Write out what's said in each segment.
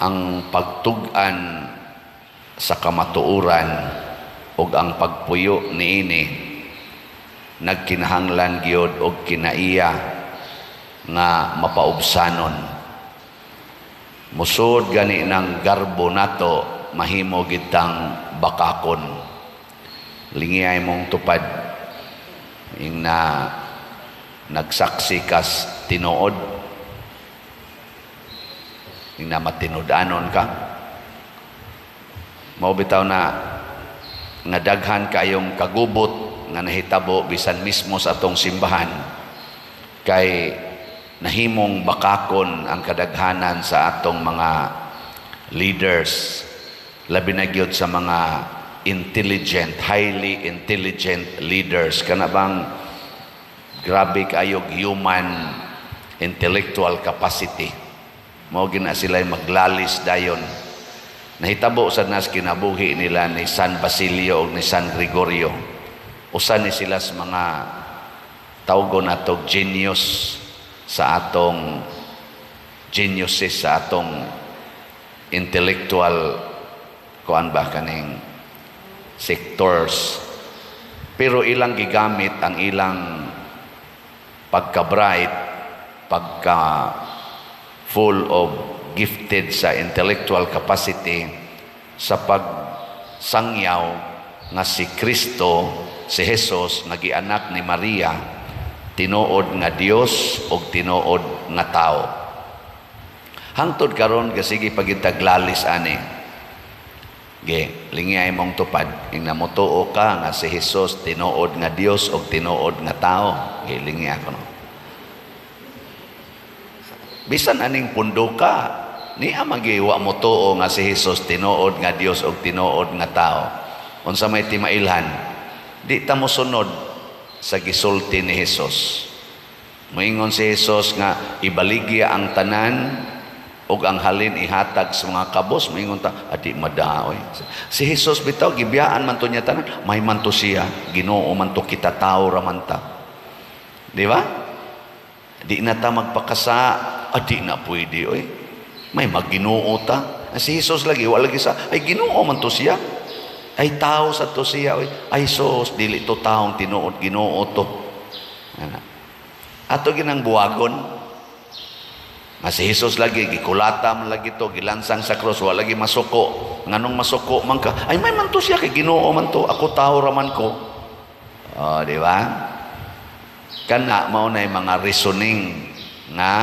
ang pagtug-an sa kamatuoran ug ang pagpuyo niini nagkinahanglan gyud og kinaiya nga mapaubsanon. Musod gani ng garbo nato mahimo gitang bakakon. Lingiyay mong tupad ing na nagsaksi kas tinuod, ing na matinud-anon ka. Mao bitaw na nga daghan kayong kagubot nga nahitabo bisan mismo sa atong simbahan kay nahimong bakakon ang kadaghanan sa atong mga leaders, labi na gyud sa mga highly intelligent leaders. Kana bang grabe kayog human intellectual capacity. Mao gina sila maglalis dayon. Nahitabo sa nas kinabuhi nila ni San Basilio o ni San Gregorio. Usa ni sila sa mga tawgon natog genius sa atong geniuses sa atong intellectual kuan ba kaning sectors. Pero ilang gigamit ang ilang pagka-bright, pagka full of gifted sa intellectual capacity sa pagsangyaw nga si Kristo, si Jesus nga gianak ni Maria, tinuod nga Dios ug tinuod nga tao. Hangtod karon kasigi pagitaglalis ani. Lingiyay mong tupad ing namutuo ka nga si Jesus tinuod nga Dios ug tinuod nga tao. Lingiyay ko no. Bisan aning pundo ka, niya magiwa mo tuo nga si Jesus tinuod nga Dios ug tinuod nga tao. Unsa may timailhan, di ta mo sunod sa gisulti ni Jesus. Moingon si Jesus nga ibaligya ang tanan ug ang halin ihatag sa mga kabos. Moingon ta, adi madaoy. Si Jesus bitaw gibiyaan man to niya tanan, may man to siya, Ginoo man to kita tao ra man ta. Di ba? Di na ta magpakasa, adi na pwede oy. May magginoo ta. Si Jesus lagi wala lagi sa ay Ginoo man to siya. Ay tao sa to siya oy. Ay sos dili to taong tinuod Ginoo to. Ato ginang buwagon. Si Jesus lagi gikulata man lagi to, gilansang sa krus, wala lagi masuko. Nganong masuko man ka? Ay may man to siya kay Ginoo man to. Ako tao ra man ko. Oh, di ba? Kana mao nay mga reasoning nga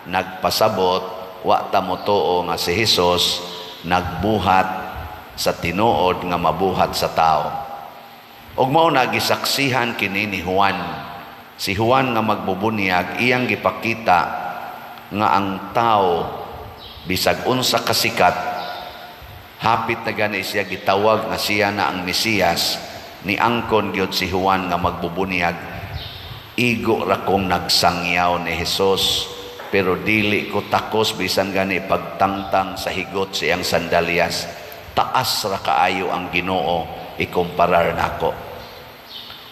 nagpasabot wa ta mo tuo nga si Jesus nagbuhat sa tinuod nga mabuhat sa tao. Ug mao na gisaksihan kini ni Juan. Si Juan nga magbubunyag iyang gipakita nga ang tao bisag unsa kasikat hapit na gani siya gitawag nga siya na ang Mesiyas, ni angkon gyud si Juan nga magbubunyag igo ra kong nagsangyaw ni Jesus, pero dili ko takos bisan gani pagtangtang sa higot siyang sandalyas. Taas ra kaayo ang Ginoo ikumparar nako.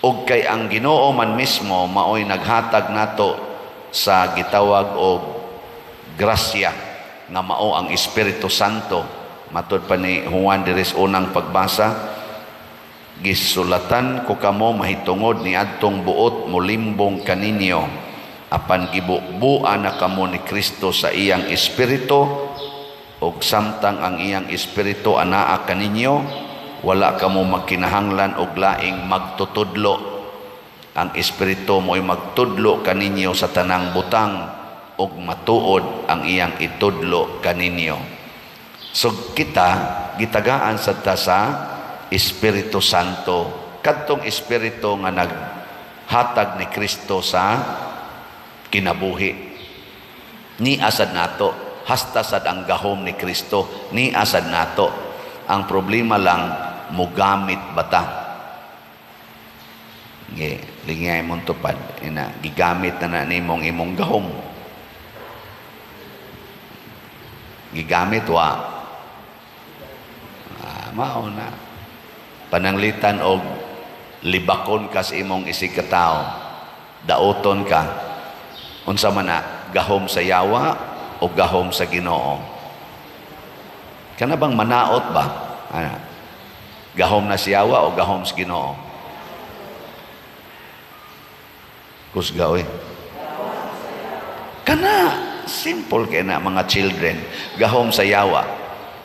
Og kay ang Ginoo man mismo maoy naghatag nato sa gitawag og grasya nga mao ang Espiritu Santo. Matud pa ni Juan diris unang pagbasa, gisulatan ko kamo mahitungod ni adtong buot molimbong kaninyo apan gibubuan na kamo ni Kristo sa iyang espiritu ug samtang ang iyang espiritu anaa kaninyo wala kamo magkinahanglan og laing magtutudlo. Ang espiritu mo'y magtudlo kaninyo sa tanang butang ug matuod ang iyang itudlo kaninyo. So kita gitagaan sa sa Espiritu Santo, kadtong espiritu nga naghatag ni Kristo sa kinabuhi. Ni asad nato, hasta sad ang gahom ni Kristo, ni asad nato. Ang problema lang, mugamit bata. Lingay mong tupad, gigamit na nimong imong gahom. Gigamit wa. Mao na. Pananglitan og libakon ka sa imong isikataw, daoton ka, unsa man na, gahom sa yawa o gahom sa Ginoo. Kana bang manaot ba? Ana, gahom na siyawa o gahom sa Ginoo? Kusgaw eh. Kana, simple kay na mga children. Gahom sa yawa.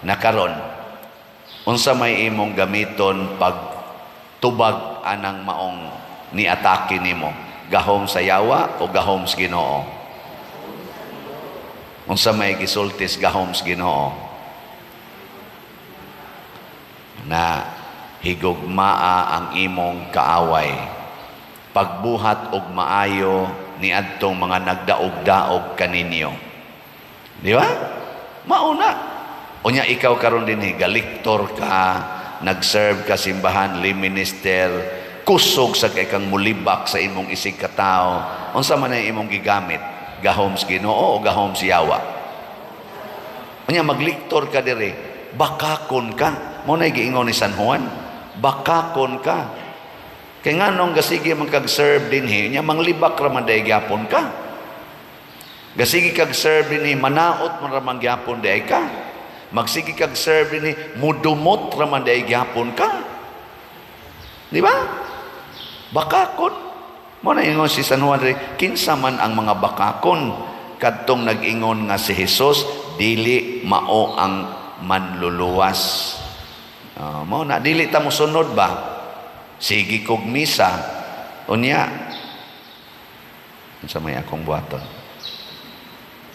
Nakaron, unsa may imong gamiton pag tubag anang maong niatake nimo? Gahom sa yawa o gahom sa Ginoo? Unsa may gisultis gahom sa Ginoo? Na higugmaa ang imong kaaway, pagbuhat og maayo ni adtong mga nagdaog-daog kaninyo. Di ba? Mauna. Unya ikaw karon dinhi galiktor ka, nag-serve ka simbahan, lay minister, kusog sa kay kang mulibak sa imong isig ka tao. Unsa man ang imong gigamit? Gahom sa Ginoo o gahom sa yawa? Unya magliktor ka diri, bakakon ka. Mo na giingon ni San Juan, bakakon ka. Kay nganong gasige man kag-serve dinhi, nya manglibak ra man day gyapon ka. Gasige kag-serve dinhi, manaot man ra man gyapon day ka. Magsige kag-serve dinhi, mudumot ra man day gyapon ka. Di ba? Bakakon. Mo na ingon si San Juan, kinsa man ang mga bakakon kadtong nag-ingon nga si Jesus, dili mao ang manluluwas. Mo na dili ta mo sunod ba? Sige kog misa. Unya. Unsa may akong buhaton?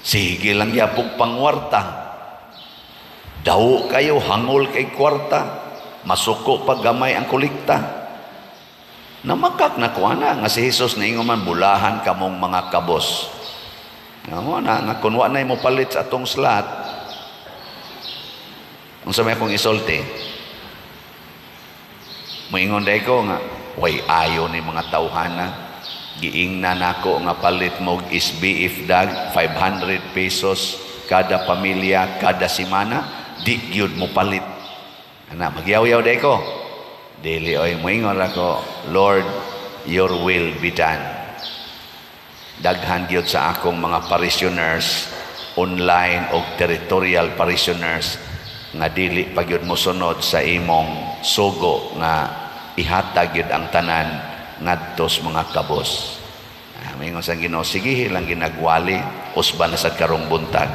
Sige lang yapog pangwarta. Daw kayo hangol kay kwarta. Masuko pag gamay ang kolekta. Namakak na kuana nga si Jesus na ingon man bulahan kamong mga kabos. Mo na nga kunwa na mo palit sa atong slot. Unsa may akong isulti? Moingon day ko nga, way ayo ni mga tawhana. Giingnan nako nga palit mo SBF dag 500 pesos kada pamilya, kada semana. Di gyud mo palit. Ana, magyaw-yaw day ko. Dili oy, moingon ako, Lord, your will be done. Daghan gyud sa akong mga parishioners, online o territorial parishioners, nga dili pa gyud mosunod sa imong sugo nga ihatag gyud ang tanan ngadtos mga kabos. Mingon sang Ginoo, sige lang ginagwali, usban na sad karong buntag.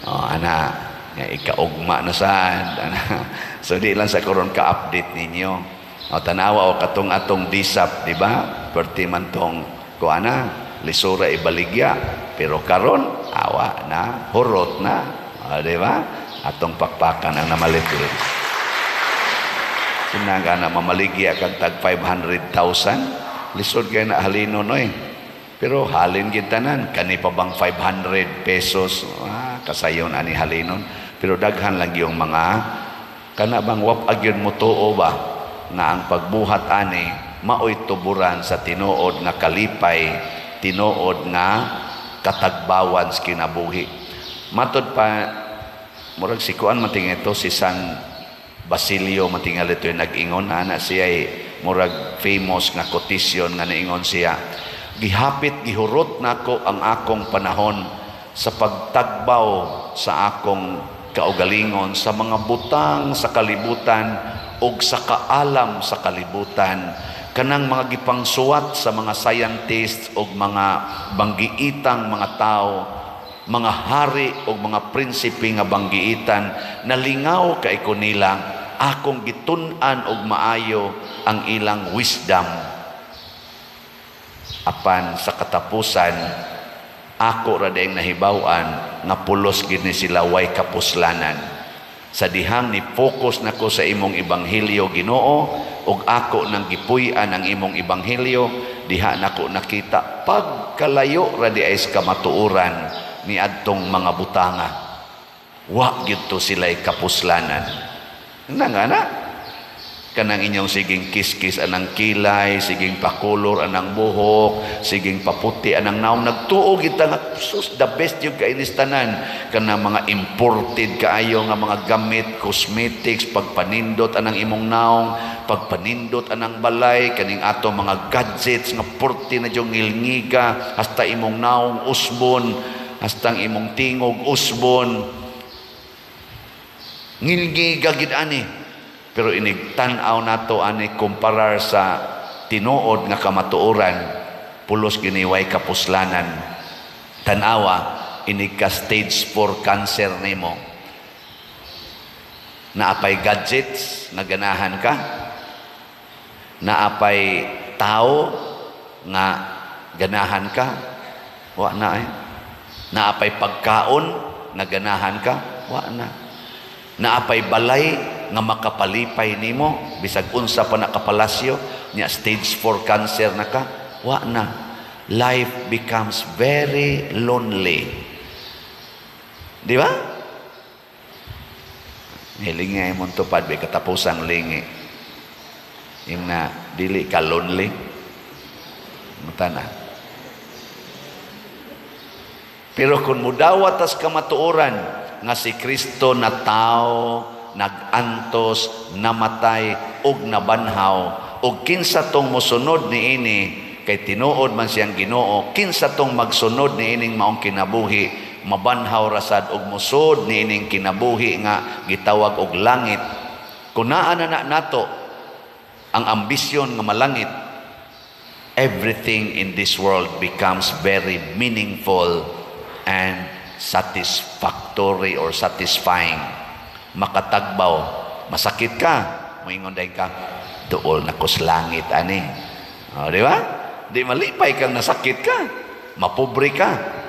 Ana, nga ikaugma na sad. So di lang sa karon ka-update ninyo. Tanawa o katong atong disap, di ba? Perti man tong kuana, lisura ibaligya, pero karon awa na, hurot na, di ba? Atong pakpakan ang namalit-lit. Sinaga na mamaligya kag tag 500,000, lisod kayo na halinon oy. Pero halin gintanan, kani pa bang 500 pesos? Kasayon ani halinon. Pero daghan lang yung mga, kana bang wap agyon mo tuo ba, nga ang pagbuhat ani, maoy tuburan sa tinuod nga kalipay, tinuod nga katagbawan sa kinabuhi. Matod pa, murag si kuan mating ito si San Basilio matingal ito yung nag-ingon ana siya murag famous nga quotation nga naingon siya, gihapit gihurot nako ang akong panahon sa pagtagbaw sa akong kaugalingon sa mga butang sa kalibutan ug sa kaalam sa kalibutan, kanang mga gipangsuwat sa mga scientists ug mga banggiitang mga tao, mga hari o mga prinsipe nga banggiitan, nalingaw kay ko nila, akong gitun-an og maayo ang ilang wisdom. Apan sa katapusan, ako ra daing nahibaw-an nga pulos gid ni sila way kapuslanan. Sa dihang ni focus nako sa imong ebanghelyo Ginoo ug ako nang gipuy-an ang imong ebanghelyo, diha nako nakita pagkalayo ra di ay sa kamatuoran ni adtong mga butanga. Wa gyud to sila'y kapuslanan. Nangana kanang inyong siging kiskis anang kilay, siging pakulor anang buhok, siging paputi anang naong, nagtuo kita nga sus the best yung kainistanan kanang mga imported kaayo nga mga gamit, cosmetics, pagpanindot anang imong naong, pagpanindot anang balay, kaning ato mga gadgets nga porti na yung ngilngiga, hasta imong naong usbon, hasta ang imong tingog usbon. Ngilgi gagid ani. Pero inigtan-aw nato ani kumparar sa tinuod nga kamatuoran, pulos giniway kapuslanan. Tanawa, inig ka stage 4 cancer nimo. Naapay gadgets nga ganahan ka. Naapay tao nga ganahan ka. Wa na eh. Naapay pagkaon nga ganahan ka. Wa na. Naapay balay nga makapalipay nimo bisag unsa pa nakapalasyo nya stage 4 cancer na ka. Wa na. Life becomes very lonely. Di ba? Hilingi ay mong tupad, may katapusang lingi. Yung na, dili ka lonely. Mutana. Pero kung mudawat as kamatuoran, nga si Kristo na tao, nagantos, namatay, ug nabanhaw, ug kinsa tong mosunod ni ini, kay tinuod man siyang Ginoo, kinsa tong magsunod ni ining maong kinabuhi, mabanhaw rasad og musod ni ining kinabuhi nga gitawag og langit. Kung naa na nato ang ambisyon nga malangit, everything in this world becomes very meaningful and satisfactory or satisfying. Makatagbaw, masakit ka, moingon day ka, duol na ko sa langit ani. O, di ba? Di malipay kang nasakit ka, mapobre ka.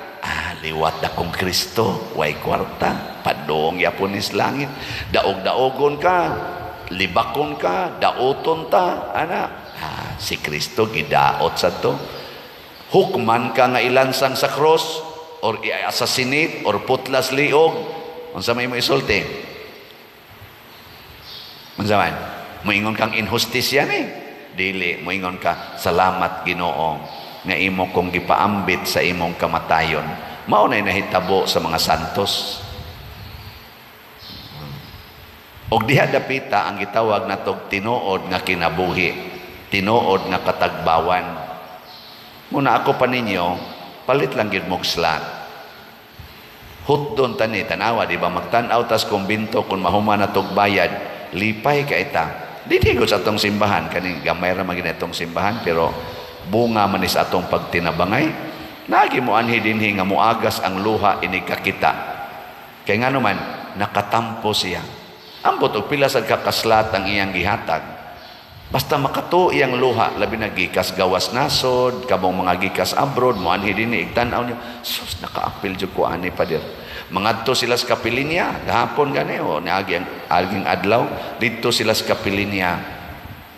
Liwat na kong Kristo, way kwarta, padong yapunis langit. Daog-daogon ka, libakon ka, daoton ta, si Kristo gidaot sa to. Hukman ka nga ilansang sa cross, or i-assassinate, or putlas liog, unsa may mo isulti? Unsa man? Moingon kang injustice yan eh. Dili, moingon ka, salamat Ginoo, nga imo kong gipaambit sa imong kamatayon. Mao na'y nahitabo sa mga santos. Og diha dapita ang gitawag natog tinuod nga kinabuhi, tinuod nga katagbawan. Muna ako pa ninyo, palit lang gyud mog slat. Hutdon tani tanawa, di ba magtan-aw tas kumbinto kung mahuman natog bayad, lipay ka ita. Dili ko sa atong simbahan kani gamay ra magina itong simbahan pero bunga manis atong pagtinabangay. Nagi mo anhi dinhi nga muagas ang luha inig kakita. Kay nga naman, nakatampo siya. Ambot og pila sad kakaslat ang iyang gihatag. Basta makato iyang luha, labi na gikas gawas nasod, kabong mga gikas abroad, mo anhi dinhi igtan-aw niyo, sus nakaapil jud ko ani pader. Mangadto sila sa Kapilinya, gahapon gani o niagi ang aging adlaw, dito sila sa Kapilinya.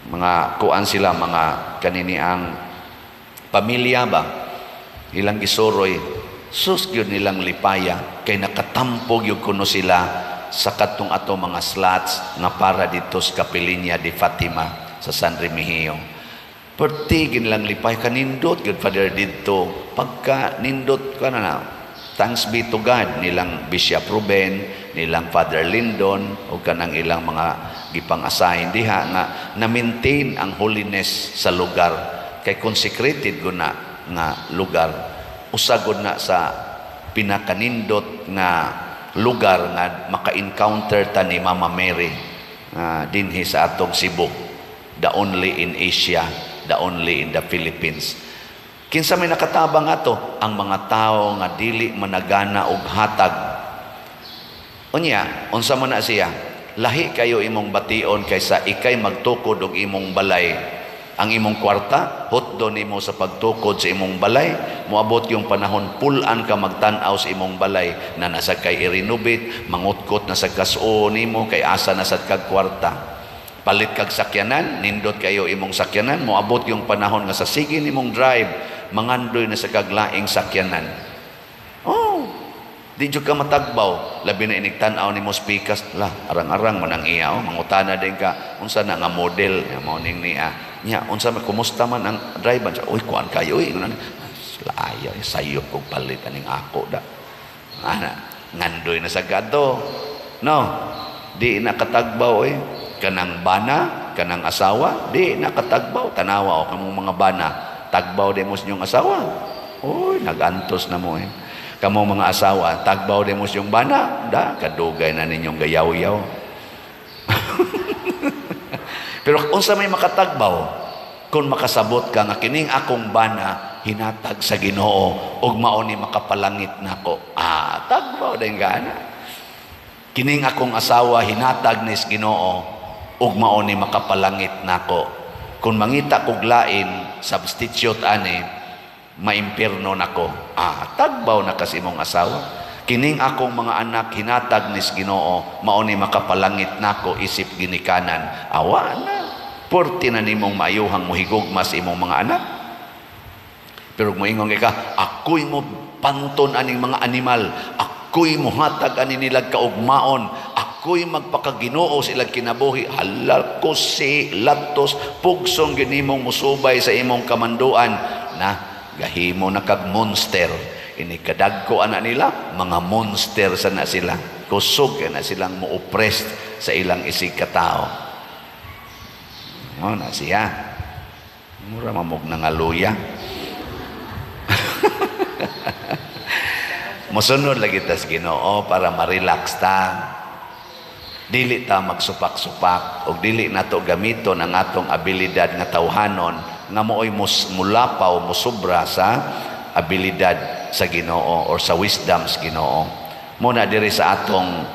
Mga kuan sila, mga kanini ang pamilya ba? Ilang gisuroy, sus gyud nilang lipaya, kay nakatampog yung kuno sila sa katong ato mga slots nga para dito sa Kapilinya di Fatima sa San Remigio. Pertigin lang lipay, kanindot gyud Father dito, pagka nindot ka na thanks be to God, nilang Bishop Ruben, nilang Father Lindon, o kanang ilang mga gipang-assign diha nga na-maintain ang holiness sa lugar, kay consecrated guna nga lugar, usagod na sa pinakanindot nga lugar nga maka-encounter ta ni Mama Mary dinhi sa atong Cebu, the only in Asia, the only in the Philippines. Kinsa may nakatabang ato ang mga tao nga dili managana og hatag. Unya, unsa man na siya? Lahi kayo imong bation kaysa ikay magtukod og imong balay. Ang imong kwarta, hotdo nimo sa pagtukod sa imong balay, moabot yung panahon pulan ka magtan-aw sa imong balay na nasa kay i-renovate, mangutkot na sa kaso nimo kay asa na sa kag kwarta. Palit kag sakyanan, nindot kayo imong sakyanan, moabot yung panahon nga sa sige nimong drive, mangandoy na sa kaglaing sakyanan. Oh, di jud ka matagbaw, labi na inigtan-aw nimo speakers, arang-arang man ang iya, mangutana din ka unsa na nga model, mao ning niya. Nya unsa man kumusta man ang driver, uy kuan kayo laaya sayo kog palit aning ako da. Ngandoy na sa gadto. No, di nakatagbaw kanang bana, kanang asawa, di nakatagbaw. Tanawa o kamong mga bana, tagbaw din mo sa inyong asawa. Uy, nagantos na mo Kamong mga asawa, tagbaw din mo sa inyong bana, kadugay na ninyong gayaw-yaw. Pero unsa may makatagbaw, kung makasabot ka nga kining akong bana hinatag sa Ginoo ug mao ni makapalangit nako. Tagbaw din gana. Kining akong asawa hinatag ni Ginoo ug mao ni makapalangit nako. Kung mangita kog lain substitute ani maimpierno nako. Tagbaw na kasi mong asawa. Kining akong mga anak hinatag ni Ginoo mao ni makapalangit nako isip ginikanan. Awa na. Porti na nimong maayuhang mohigugma sa imong mga anak. Pero moingon ka, ako'y mo panton aning mga animal, ako'y muhatag ani nilag kaugmaon, ako'y magpakaginoo sa ilang kinabuhi, halal ko si latos, pugsong ginimong musubay sa imong kamanduan, na gahimo na kag monster. Inikadagko ana nila, mga monster sa na sila. Kusog na silang mo-oppressed sa ilang isig katao. Na siya. Mura mamog na nga luya. Musunod lagi tas Ginoo para ma-relax ta. Dili ta magsupak-supak o dili nato gamiton ang atong abilidad nga tawhanon nga mooy mulapaw musubra sa abilidad sa Ginoo or sa wisdom sa Ginoo. Muna diri sa atong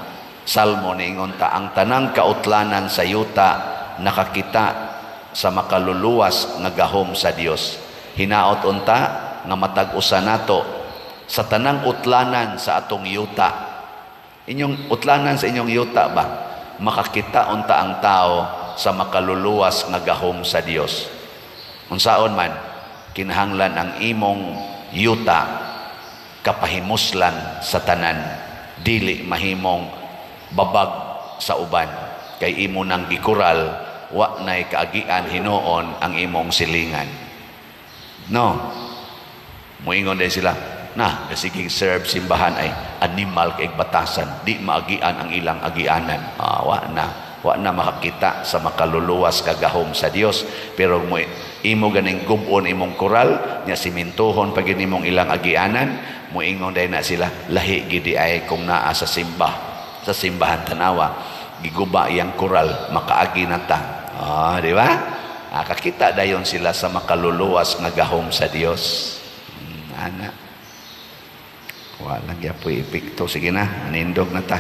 salmo niingon ta, ang tanang kautlanan sa yuta nakakita sa makaluluwas nga gahom sa Dios. Hinaot unta nga matag-usa nato sa tanang utlanan sa atong yuta. Inyong utlanan sa inyong yuta ba? Makakita unta ang tao sa makaluluwas nga gahom sa Dios. Unsaon man kinahanglan ang imong yuta kapahimuslan sa tanan, dili mahimong babag sa uban kay imo nang gikural, wa na'y kaagian hinuon ang imong silingan. No. Muingon din sila, sige serve simbahan ay animal kay batasan, di maagian ang ilang agianan. Wa na makakita sa makaluluwas kagahom sa Dios. Pero imo ganing gubon imong koral, nya simintuhon pag imong ilang agianan, muingon din na sila, lahi gidi ay kung naa sa simbahan tanawa, giguba iyang koral, makaagi na ta. Di ba? Kakita dayon sila sa makaluluwas nga gahom sa Dios. Ana. Walang yapoy epekto. Sige na, anindog na ta.